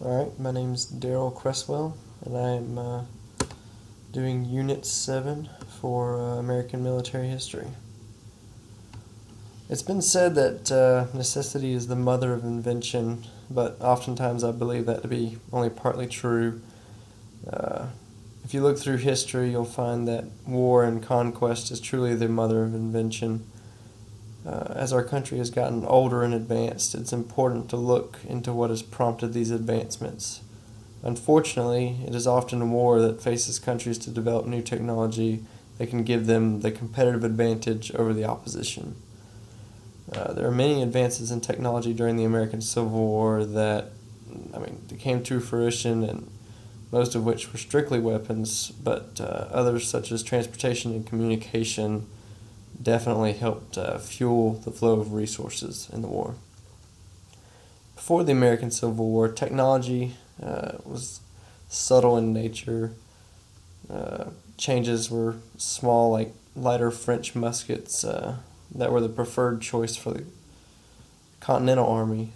Alright, my name's Daryl Cresswell, and I'm doing Unit 7 for American Military History. It's been said that necessity is the mother of invention, but oftentimes I believe that to be only partly true. If you look through history, you'll find that war and conquest is truly the mother of invention. As our country has gotten older and advanced, it's important to look into what has prompted these advancements. Unfortunately, it is often war that faces countries to develop new technology that can give them the competitive advantage over the opposition. There are many advances in technology during the American Civil War that came to fruition, and most of which were strictly weapons, but others such as transportation and communication definitely helped fuel the flow of resources in the war. Before the American Civil War, technology was subtle in nature. Changes were small, like lighter French muskets that were the preferred choice for the Continental Army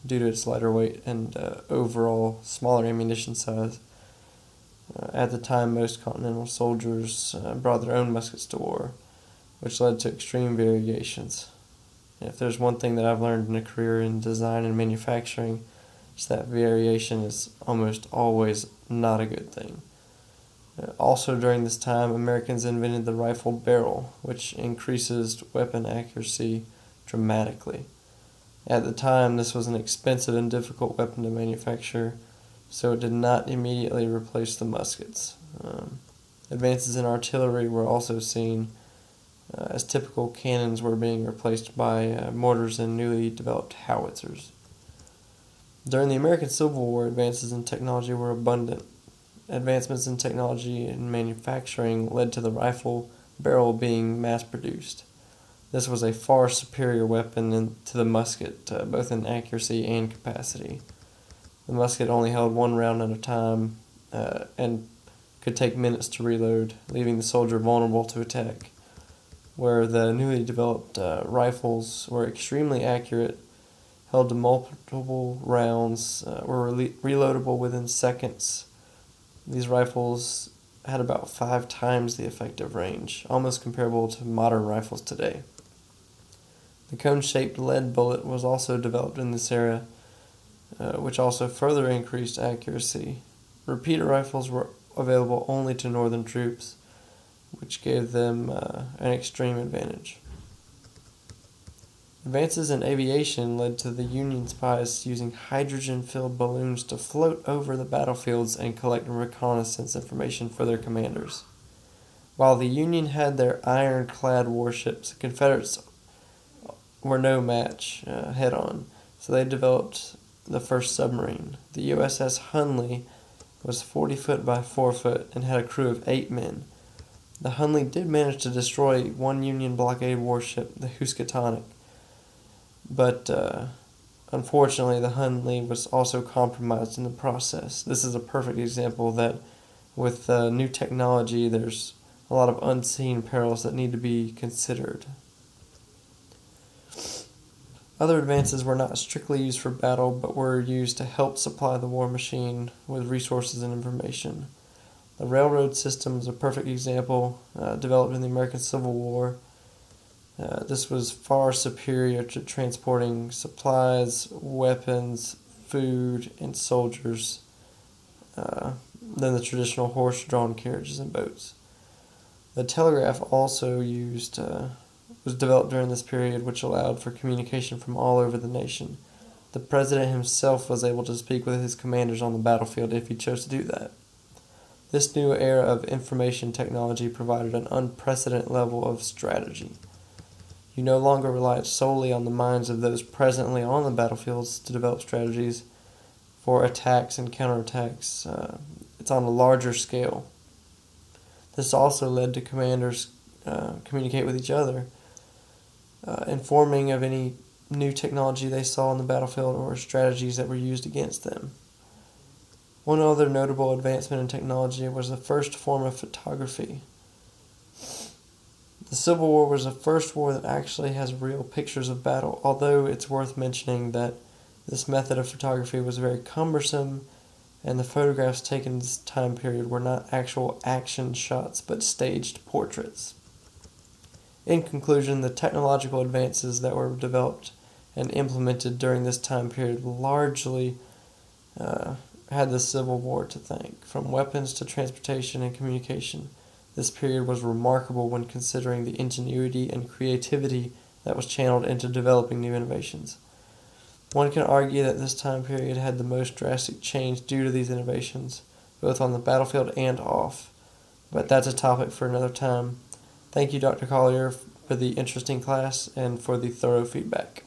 due to its lighter weight and overall smaller ammunition size. At the time, most Continental soldiers brought their own muskets to war, which led to extreme variations. If there's one thing that I've learned in a career in design and manufacturing, it's that variation is almost always not a good thing. Also during this time, Americans invented the rifled barrel, which increases weapon accuracy dramatically. At the time, this was an expensive and difficult weapon to manufacture, so it did not immediately replace the muskets. Advances in artillery were also seen, as typical cannons were being replaced by mortars and newly developed howitzers. During the American Civil War, advances in technology were abundant. Advancements in technology and manufacturing led to the rifle barrel being mass-produced. This was a far superior weapon to the musket, both in accuracy and capacity. The musket only held one round at a time and could take minutes to reload, leaving the soldier vulnerable to attack, where the newly developed rifles were extremely accurate, held to multiple rounds, were reloadable within seconds. These rifles had about 5 times the effective range, almost comparable to modern rifles today. The cone-shaped lead bullet was also developed in this era, which also further increased accuracy. Repeater rifles were available only to northern troops, which gave them an extreme advantage. Advances in aviation led to the Union spies using hydrogen-filled balloons to float over the battlefields and collect reconnaissance information for their commanders. While the Union had their ironclad warships, the Confederates were no match head-on, so they developed the first submarine. The USS Hunley was 40 foot by 4 foot and had a crew of 8 men. The Hunley did manage to destroy one Union blockade warship, the Housatonic, but unfortunately the Hunley was also compromised in the process. This is a perfect example that with new technology there's a lot of unseen perils that need to be considered. Other advances were not strictly used for battle, but were used to help supply the war machine with resources and information. The railroad system is a perfect example, developed in the American Civil War. This was far superior to transporting supplies, weapons, food, and soldiers than the traditional horse-drawn carriages and boats. The telegraph also was developed during this period, which allowed for communication from all over the nation. The president himself was able to speak with his commanders on the battlefield if he chose to do that. This new era of information technology provided an unprecedented level of strategy. You no longer relied solely on the minds of those presently on the battlefields to develop strategies for attacks and counterattacks. It's on a larger scale. This also led to commanders communicate with each other, informing of any new technology they saw on the battlefield or strategies that were used against them. One other notable advancement in technology was the first form of photography. The Civil War was the first war that actually has real pictures of battle, although it's worth mentioning that This method of photography was very cumbersome, and the photographs taken in this time period were not actual action shots but staged portraits. In conclusion, the technological advances that were developed and implemented during this time period largely had the Civil War to thank. From weapons to transportation and communication, this period was remarkable when considering the ingenuity and creativity that was channeled into developing new innovations. One can argue that this time period had the most drastic change due to these innovations, both on the battlefield and off. But that's a topic for another time. Thank you, Dr. Collier, for the interesting class and for the thorough feedback.